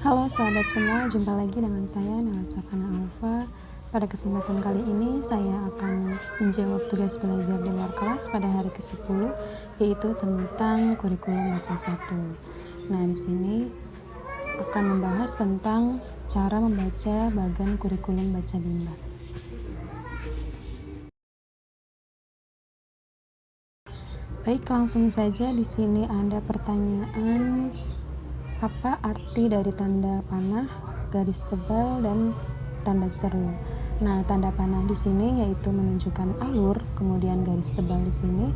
Halo sahabat semua, jumpa lagi dengan saya Nela Safana Alfa. Pada kesempatan kali ini saya akan menjawab tugas belajar di luar kelas pada hari ke-10, yaitu tentang kurikulum baca 1. Nah, di sini akan membahas tentang cara membaca bagan kurikulum baca bimbel. Baik, langsung saja. Di sini ada pertanyaan, apa arti dari tanda panah, garis tebal, dan tanda seru? Nah, tanda panah di sini yaitu menunjukkan alur, kemudian garis tebal di sini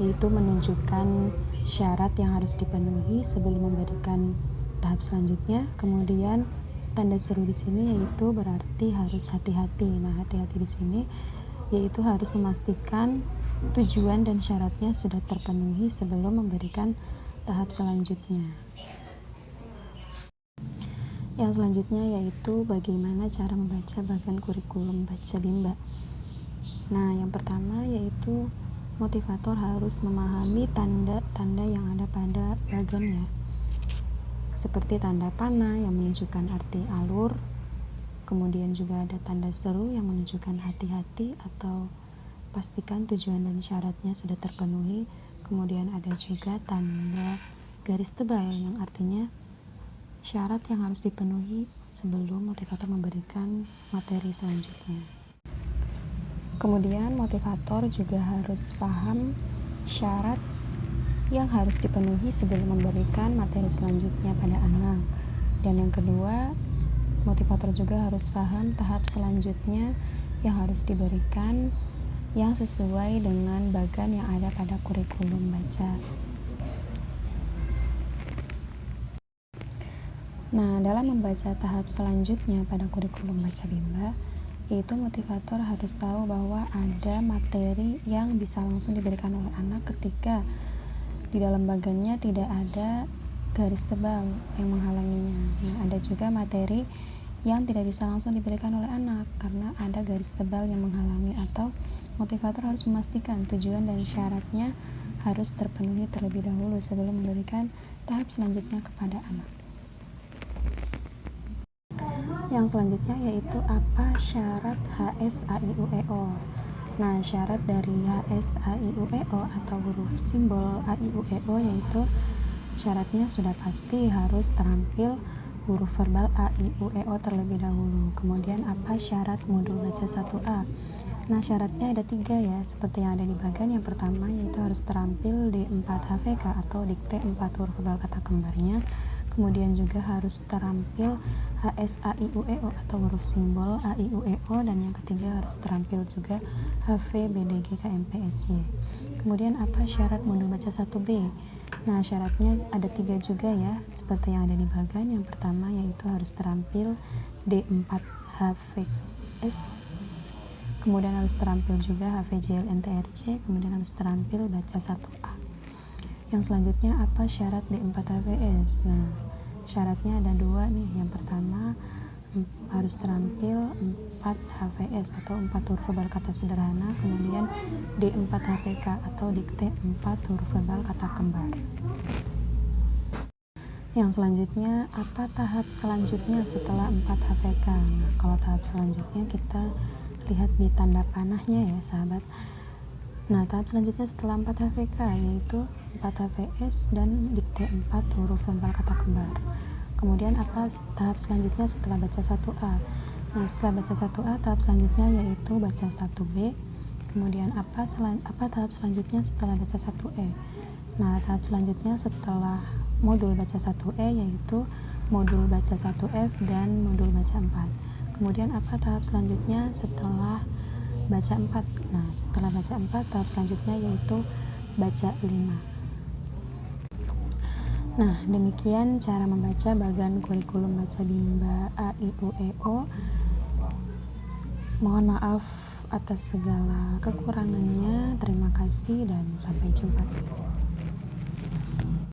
yaitu menunjukkan syarat yang harus dipenuhi sebelum memberikan tahap selanjutnya. Kemudian tanda seru di sini yaitu berarti harus hati-hati. Nah, hati-hati di sini yaitu harus memastikan tujuan dan syaratnya sudah terpenuhi sebelum memberikan tahap selanjutnya. Yang selanjutnya yaitu bagaimana cara membaca bagan kurikulum baca bimbel. Nah, yang pertama yaitu motivator harus memahami tanda-tanda yang ada pada bagannya, seperti tanda panah yang menunjukkan arti alur, kemudian juga ada tanda seru yang menunjukkan hati-hati atau pastikan tujuan dan syaratnya sudah terpenuhi. Kemudian ada juga tanda garis tebal yang artinya syarat yang harus dipenuhi sebelum motivator memberikan materi selanjutnya. Kemudian motivator juga harus paham syarat yang harus dipenuhi sebelum memberikan materi selanjutnya pada anak. Dan yang kedua, motivator juga harus paham tahap selanjutnya yang harus diberikan yang sesuai dengan bagan yang ada pada kurikulum baca. Nah, dalam membaca tahap selanjutnya pada kurikulum baca bimbel, yaitu motivator harus tahu bahwa ada materi yang bisa langsung diberikan oleh anak ketika di dalam bagannya tidak ada garis tebal yang menghalanginya. Nah, ada juga materi yang tidak bisa langsung diberikan oleh anak karena ada garis tebal yang menghalangi, atau motivator harus memastikan tujuan dan syaratnya harus terpenuhi terlebih dahulu sebelum memberikan tahap selanjutnya kepada anak. Yang selanjutnya yaitu apa syarat HSAIUEO. Nah, syarat dari HSAIUEO atau huruf simbol AIUEO yaitu syaratnya sudah pasti harus terampil huruf verbal AIUEO terlebih dahulu. Kemudian apa syarat modul baca 1A? Nah, syaratnya ada 3 ya, seperti yang ada di bagan. Yang pertama yaitu harus terampil D4 HVK atau dikte 4 huruf verbal kata kembarnya. Kemudian juga harus terampil HSAIUEO atau huruf simbol AIUEO, dan yang ketiga harus terampil juga HVBDG KMPSY. Kemudian apa syarat modul baca 1B? Nah, syaratnya ada 3 juga ya, seperti yang ada di bagan. Yang pertama yaitu harus terampil D4 HVS, kemudian harus terampil juga HVJLNTRC, kemudian harus terampil baca 1A. Yang selanjutnya apa syarat D4 HVS? Nah, syaratnya ada 2 nih. Yang pertama harus terampil 4 HVS atau 4 huruf verbal kata sederhana, kemudian D4 HVK atau dikte 4 huruf verbal kata kembar. Yang selanjutnya apa tahap selanjutnya setelah 4 HVK? Nah, kalau tahap selanjutnya kita lihat di tanda panahnya ya sahabat. Nah, tahap selanjutnya setelah 4 HVK yaitu 4 HVS dan dikte 4 huruf verbal kata kembar. Kemudian apa tahap selanjutnya setelah baca 1A? Nah, setelah baca 1A, tahap selanjutnya yaitu baca 1B. Kemudian apa tahap selanjutnya setelah baca 1E? Nah, tahap selanjutnya setelah modul baca 1E yaitu modul baca 1F dan modul baca 4. Kemudian apa tahap selanjutnya setelah baca 4? Nah, setelah baca 4, tahap selanjutnya yaitu baca 5. Nah, demikian cara membaca bagan kurikulum baca bimbel AIUEO. Mohon maaf atas segala kekurangannya. Terima kasih dan sampai jumpa.